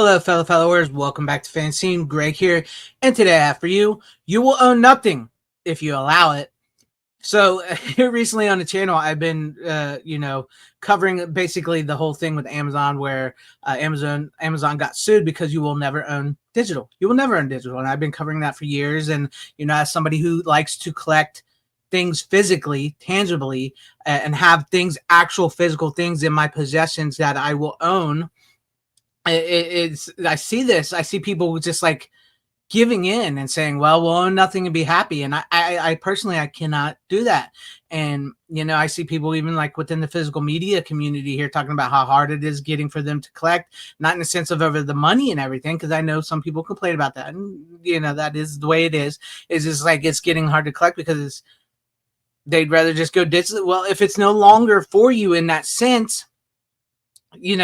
Hello, fellow followers. Welcome back to FanZcene. Greg here, and today I have for you, you will own nothing if you allow it. So here recently on the channel, I've been, covering basically the whole thing with Amazon, where Amazon got sued because you will never own digital. You will never own digital, and I've been covering that for years. And as somebody who likes to collect things physically, tangibly, and have things, actual physical things in my possessions that I will own, I see this. I see people just like giving in and saying, well, we'll own nothing and be happy. And I personally, I cannot do that. And, I see people even like within the physical media community here talking about how hard it is getting for them to collect, not in the sense of over the money and everything, because I know some people complain about that. And, that is the way it is just like it's getting hard to collect because they'd rather just go digital. Well, if it's no longer for you in that sense,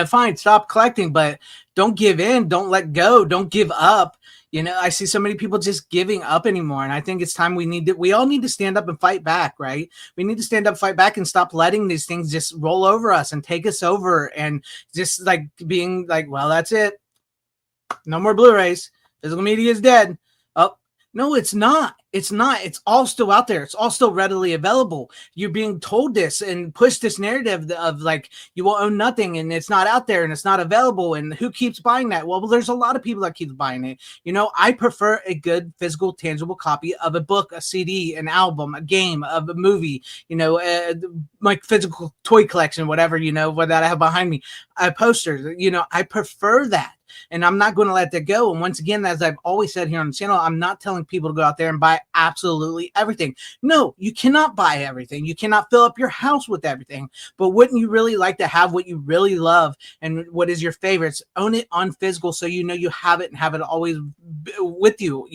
fine, stop collecting, but don't give in, don't let go, don't give up. I see so many people just giving up anymore. And I think it's time we all need to stand up and fight back, right? We need to stand up, fight back, and stop letting these things just roll over us and take us over and just like being like, well, that's it. No more Blu-rays. Physical media is dead. Oh, no, it's not. It's not. It's all still out there. It's all still readily available. You're being told this and pushed this narrative of like you will own nothing and it's not out there and it's not available. And who keeps buying that? Well, there's a lot of people that keep buying it. I prefer a good physical, tangible copy of a book, a CD, an album, a game, of a movie. My physical toy collection, whatever. What that I have behind me, posters. I prefer that. And I'm not going to let that go. And once again, as I've always said here on the channel, I'm not telling people to go out there and buy absolutely everything. No, you cannot buy everything. You cannot fill up your house with everything. But wouldn't you really like to have what you really love and what is your favorites? Own it on physical so you have it and have it always with you,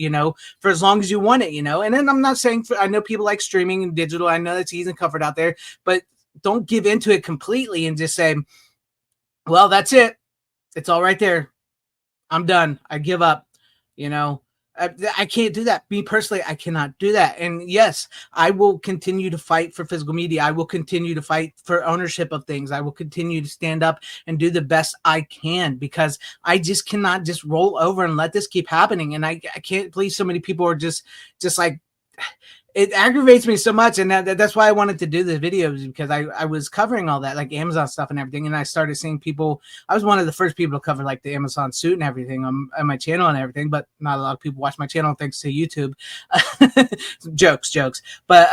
for as long as you want it, And then I'm not saying, I know people like streaming and digital. I know that's easy and comfort out there. But don't give into it completely and just say, well, that's it. It's all right there. I'm done. I give up. I can't do that. Me personally, I cannot do that. And yes, I will continue to fight for physical media. I will continue to fight for ownership of things. I will continue to stand up and do the best I can because I just cannot just roll over and let this keep happening. And I can't believe so many people are just like, it aggravates me so much. And that's why I wanted to do the videos, because I was covering all that, like Amazon stuff and everything. And I started seeing people, I was one of the first people to cover like the Amazon suit and everything on my channel and everything, but not a lot of people watch my channel thanks to YouTube. jokes. But,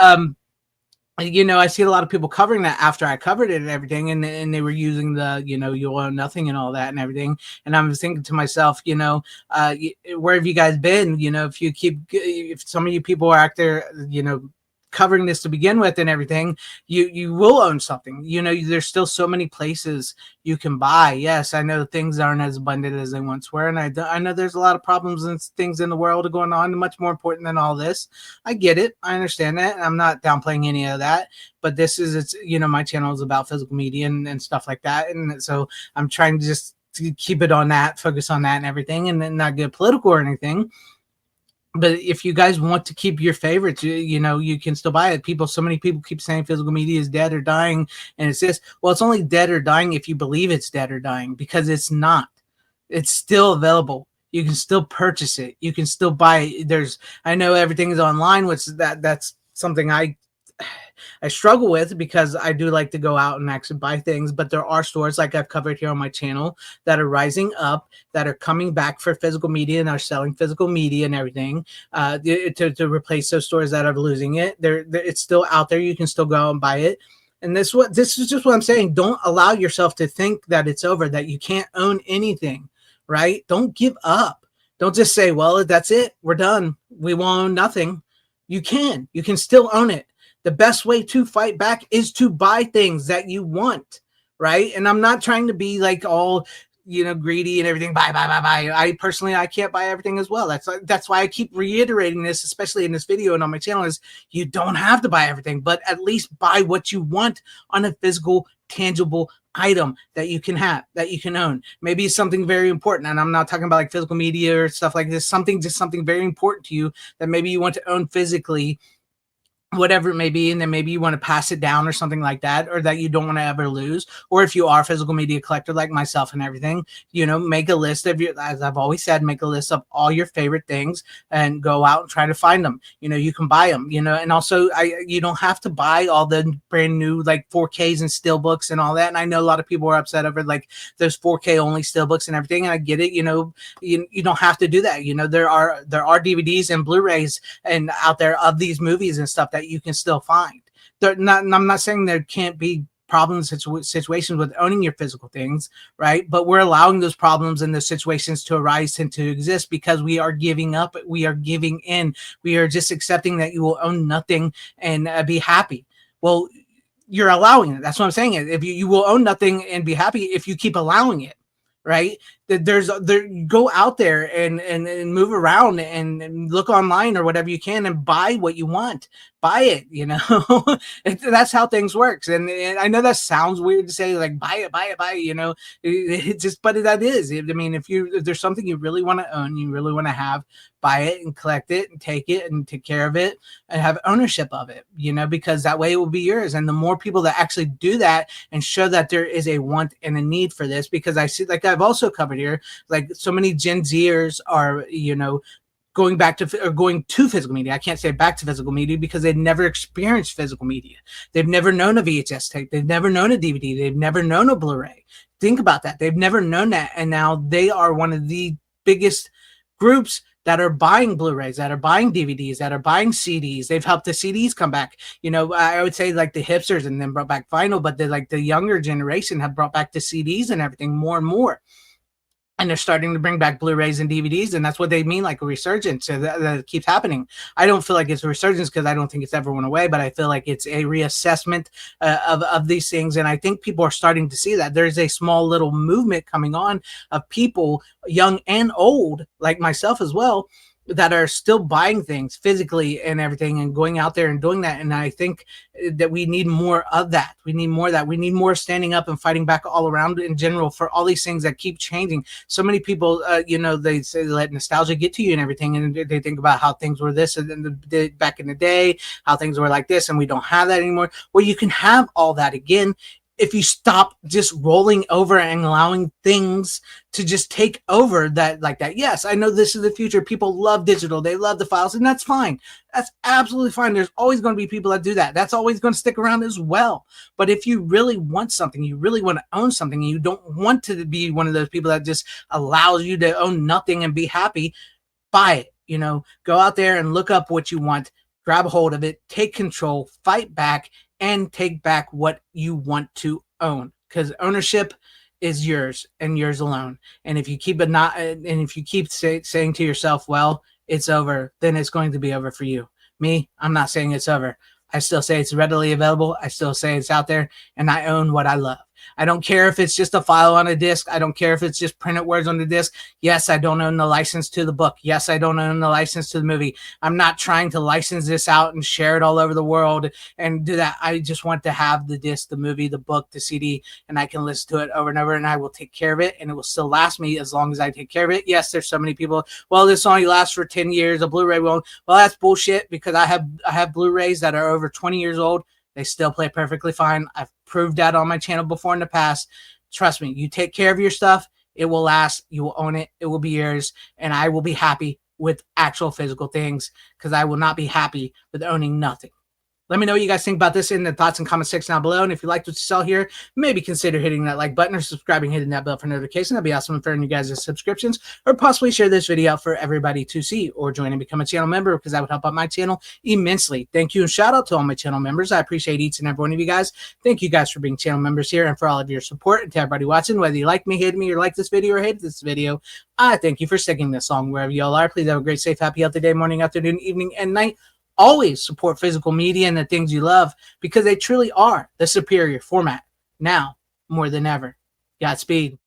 I see a lot of people covering that after I covered it and everything, and they were using the, you'll own nothing and all that and everything. And I was thinking to myself, where have you guys been? If some of you people are out there, covering this to begin with and everything, you will own something. There's still so many places you can buy. Yes, I know things aren't as abundant as they once were, and I know there's a lot of problems and things in the world going on much more important than all this. I get it. I understand that. I'm not downplaying any of that, but it's my channel is about physical media and stuff like that, and so I'm trying to just to keep it on that, focus on that and everything, and then not get political or anything. But if you guys want to keep your favorites, you can still buy it. So many people keep saying physical media is dead or dying. And it's this, well, it's only dead or dying if you believe it's dead or dying, because it's not. It's still available. You can still purchase it. You can still buy it. I know everything is online, which that's something I struggle with, because I do like to go out and actually buy things, but there are stores like I've covered here on my channel that are rising up, that are coming back for physical media and are selling physical media and everything to replace those stores that are losing it. It's still out there. You can still go out and buy it. And this is just what I'm saying. Don't allow yourself to think that it's over, that you can't own anything, right? Don't give up. Don't just say, well, that's it. We're done. We won't own nothing. You can still own it. The best way to fight back is to buy things that you want, right? And I'm not trying to be like all, greedy and everything. Buy. I personally, I can't buy everything as well. That's why I keep reiterating this, especially in this video and on my channel, is you don't have to buy everything, but at least buy what you want on a physical, tangible item that you can have, that you can own. Maybe it's something very important, and I'm not talking about like physical media or stuff like this. Something very important to you that maybe you want to own physically. whatever it may be, and then maybe you want to pass it down or something like that, or that you don't want to ever lose. Or if you are a physical media collector like myself and everything, make a list of your, as I've always said, make a list of all your favorite things and go out and try to find them. You can buy them, and also you don't have to buy all the brand new like 4Ks and still books and all that. And I know a lot of people are upset over like those 4K only still books and everything, and I get it. You don't have to do that. There are DVDs and Blu-rays and out there of these movies and stuff that you can still find. I'm not saying there can't be problems, situations with owning your physical things, right? But we're allowing those problems and those situations to arise and to exist because we are giving up, we are giving in, we are just accepting that you will own nothing and be happy. Well, you're allowing it. That's what I'm saying. If you will own nothing and be happy if you keep allowing it, right? That go out there and move around and look online or whatever you can and buy what you want. Buy it. That's how things works. And I know that sounds weird to say, like, buy it. It just, but that is, I mean, if there's something you really want to own, you really want to have, buy it and collect it and take care of it and have ownership of it, because that way it will be yours. And the more people that actually do that and show that there is a want and a need for this, because I see, like I've also covered here, like so many Gen Zers are, going to physical media. I can't say back to physical media because they've never experienced physical media. They've never known a VHS tape. They've never known a DVD. They've never known a Blu-ray. Think about that. They've never known that. And now they are one of the biggest groups that are buying Blu-rays, that are buying DVDs, that are buying CDs. They've helped the CDs come back. I would say like the hipsters and then brought back vinyl, but the younger generation have brought back the CDs and everything more and more. And they're starting to bring back Blu-rays and DVDs, and that's what they mean, like a resurgence. So that keeps happening. I don't feel like it's a resurgence because I don't think it's ever went away, but I feel like it's a reassessment of these things. And I think people are starting to see that. There's a small little movement coming on of people, young and old, like myself as well, that are still buying things physically and everything and going out there and doing that. And I think that we need more of that. We need more of that. We need more standing up and fighting back all around in general for all these things that keep changing. So many people, they say they let nostalgia get to you and everything. And they think about how things were this and back in the day, how things were like this, and we don't have that anymore. Well, you can have all that again if you stop just rolling over and allowing things to just take over that like that. Yes, I know this is the future. People love digital. They love the files, and that's fine. That's absolutely fine. There's always going to be people that do that. That's always going to stick around as well. But if you really want something, you really want to own something, and you don't want to be one of those people that just allows you to own nothing and be happy, buy it. Go out there and look up what you want, grab a hold of it, take control, fight back, and take back what you want to own, because ownership is yours and yours alone. And if you keep saying to yourself, well, it's over, then it's going to be over for you. Me, I'm not saying it's over. I still say it's readily available. I still say it's out there, and I own what I love. I don't care if it's just a file on a disc. I don't care if it's just printed words on the disc. Yes, I don't own the license to the book. Yes, I don't own the license to the movie. I'm not trying to license this out and share it all over the world and do that. I just want to have the disc, the movie, the book, the CD, and I can listen to it over and over, and I will take care of it, and it will still last me as long as I take care of it. Yes, there's so many people, well, this only lasts for 10 years. A Blu-ray won't. Well, that's bullshit, because I have Blu-rays that are over 20 years old. They still play perfectly fine. I've proved that on my channel before in the past. Trust me, you take care of your stuff, it will last. You will own it. It will be yours. And I will be happy with actual physical things, because I will not be happy with owning nothing. Let me know what you guys think about this in the thoughts and comments section down below. And if you liked what you saw here, maybe consider hitting that like button or subscribing, hitting that bell for notification. That'd be awesome if earning you guys' subscriptions, or possibly share this video out for everybody to see, or join and become a channel member, because that would help out my channel immensely. Thank you, and shout out to all my channel members. I appreciate each and every one of you guys. Thank you guys for being channel members here and for all of your support. And to everybody watching, whether you like me, hate me, or like this video or hate this video, I thank you for sticking this long wherever y'all are. Please have a great, safe, happy, healthy day, morning, afternoon, evening, and night. Always support physical media and the things you love, because they truly are the superior format now more than ever. Godspeed.